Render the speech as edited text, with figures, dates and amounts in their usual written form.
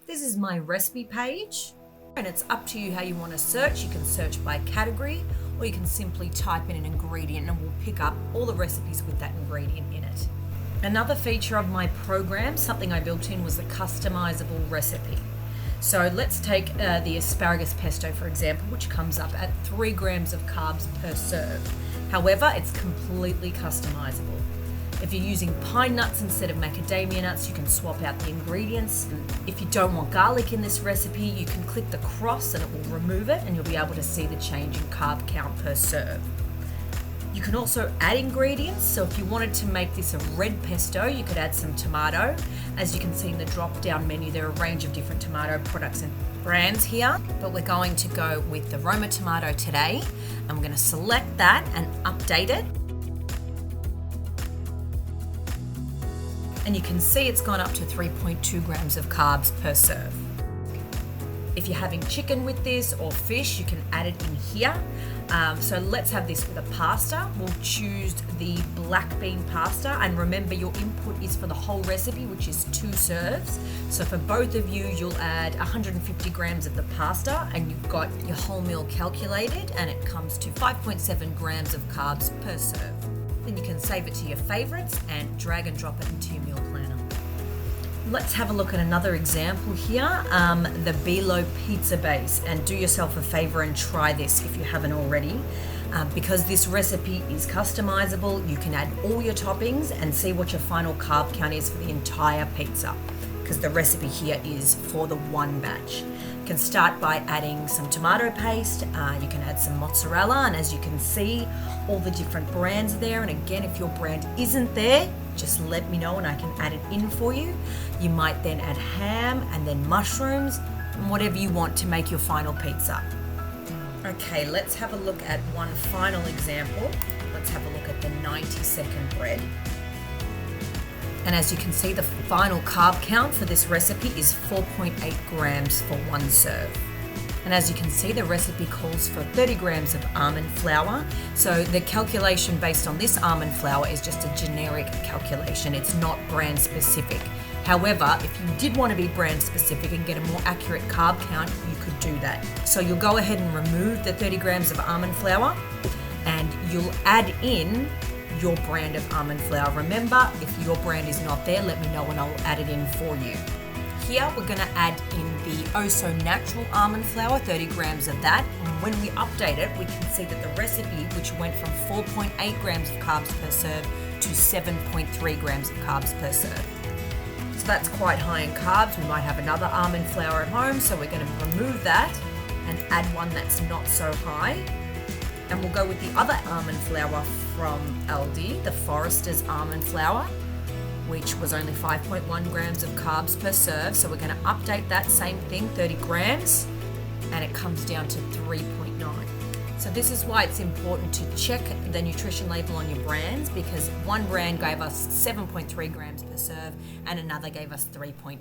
This is my recipe page, and it's up to you how you want to search. You can search by category, or you can simply type in an ingredient and we'll pick up all the recipes with that ingredient in it. Another feature of my program, something I built in, was the customizable recipe. So let's take the asparagus pesto, for example, which comes up at 3 grams of carbs per serve. However, it's completely customizable. If you're using pine nuts instead of macadamia nuts, you can swap out the ingredients. If you don't want garlic in this recipe, you can click the cross and it will remove it, and you'll be able to see the change in carb count per serve. You can also add ingredients. So if you wanted to make this a red pesto, you could add some tomato. As you can see in the drop-down menu, there are a range of different tomato products and brands here, but we're going to go with the Roma tomato today. I'm going to select that and update it. And you can see it's gone up to 3.2 grams of carbs per serve. If you're having chicken with this or fish, you can add it in here. So let's have this with a pasta. We'll choose the black bean pasta, and remember your input is for the whole recipe, which is 2 serves. So for both of you, you'll add 150 grams of the pasta, and you've got your whole meal calculated, and it comes to 5.7 grams of carbs per serve. Then you can save it to your favorites and drag and drop it into your meal planner. Let's have a look at another example here, the Bilo pizza base, and do yourself a favor and try this if you haven't already. Because this recipe is customizable, you can add all your toppings and see what your final carb count is for the entire pizza, because the recipe here is for the one batch. You can start by adding some tomato paste, you can add some mozzarella, and as you can see, all the different brands there. And again, if your brand isn't there, just let me know and I can add it in for you. You might then add ham and then mushrooms and whatever you want to make your final pizza. Okay, let's have a look at one final example. Let's have a look at the 90-second bread. And as you can see, the final carb count for this recipe is 4.8 grams for one serve. And as you can see, the recipe calls for 30 grams of almond flour. So the calculation based on this almond flour is just a generic calculation. It's not brand specific. However, if you did want to be brand specific and get a more accurate carb count, you could do that. So you'll go ahead and remove the 30 grams of almond flour, and you'll add in your brand of almond flour. Remember, if your brand is not there, let me know and I'll add it in for you. Here we're going to add in the Oh So Natural almond flour, 30 grams of that. And when we update it, we can see that the recipe, which went from 4.8 grams of carbs per serve to 7.3 grams of carbs per serve. So that's quite high in carbs. We might have another almond flour at home, so we're going to remove that and add one that's not so high. And we'll go with the other almond flour from Aldi, the Forester's almond flour, which was only 5.1 grams of carbs per serve. So we're going to update that same thing, 30 grams, and it comes down to 3.9. So this is why it's important to check the nutrition label on your brands, because one brand gave us 7.3 grams per serve and another gave us 3.9.